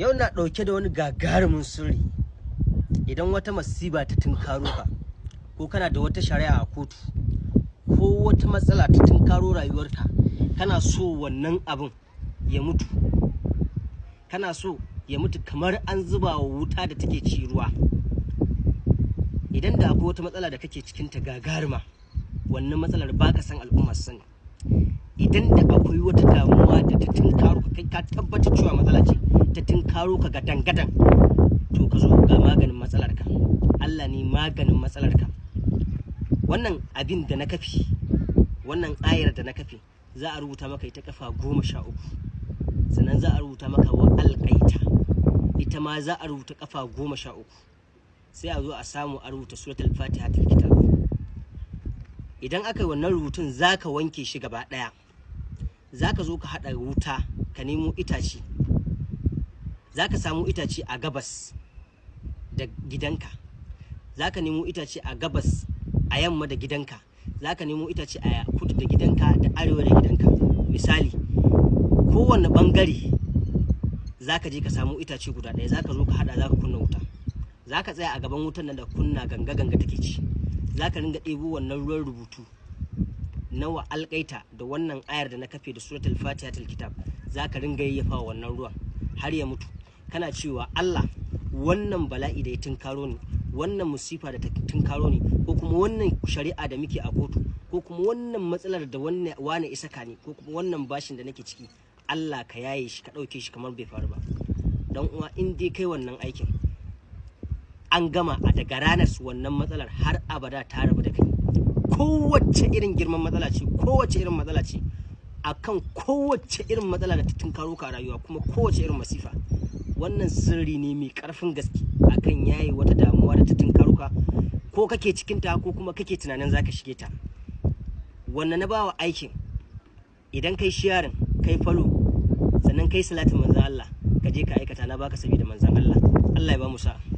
Yau na ɗauke da wani gagarumin sirri. Idan wata masiba ta tunkaro ka, ko kana da wata shari'a a kotu, ko wata matsala ta tunkaro rayuwarka, kana so wannan abin ya mutu. Kana so ya mutu kamar an zuba wa wuta da take ci ruwa. Idan da akwai wata matsala da kake cikin ta gagaruma, wannan matsalar baka san al'umma su sani. Idan da akwai wata damuwa da ta tunkaro ka, kai ka tabbata cewa matsala ce ta tunkaro ka gadan-gadan, to ka zo ga maganin matsalar ka. Allah ne maganin matsalar ka. Wannan abin da na kafi, wannan ayar da na kafi, za a rubuta maka ita kafa 13. Sannan za a rubuta maka wa alƙaita, ita ma za a rubuta kafa 13. Sai a zo a samu a rubuta suratul fatiha ta kitab. Idan aka yi wannan rubutun za ka wanke shi gaba ɗaya. Za ka zo ka haɗa wuta, ka nemo itace. Za ka samu itace a gabas da gidanka. Za ka nemo itace a gabas a yamma da gidanka. Za ka nemo itace a kudu da gidanka da arewa da gidanka. Misali, kowane ɓangare za ka je ka samu itace guda ɗaya. Za ka zo ka haɗa, za ka kunna wuta. Za ka tsaya a gaban wutan nan da kunna ganga-ganga take ci. Za ka ringa ɗebo wannan ruwan rubutu na wa alƙaita da wannan ayar da na kafe da suratul fatiha ta kitab. Za ka ringa yayyafa wannan ruwan har ya mutu. Kana cewa Allah, wannan bala'i da ya tunkaro ni, wannan musifa da ta tunkaro ni, ko kuma wannan shari'a da muke a kotu, ko kuma wannan matsalar da wane isa ka ni, ko kuma wannan bashin da nake ciki, Allah ka yaye shi, ka ɗauke shi kamar bai faru ba. Dan uwa, in dai kai wannan aikin, an gama a daga ranar wannan matsalar har abada ta rabu da kai. Kowace irin girman matsala ce, kowace irin matsala ce, akan kowace irin matsala da ta tunkaro ka rayuwa, kuma kowace irin masifa. Wannan sirri ne mai ƙarfin gaske akan yayi wata damuwa da ta tunkaro ka, ko kake cikin ta, ko kuma kake tunanin zaka shige ta. Wannan na bawa aikin, idan kai sharing, kai follow, sannan kai salatin manzon Allah, ka je ka aikata, na baka sabida manzon Allah. Allah ya ba mu sa'a.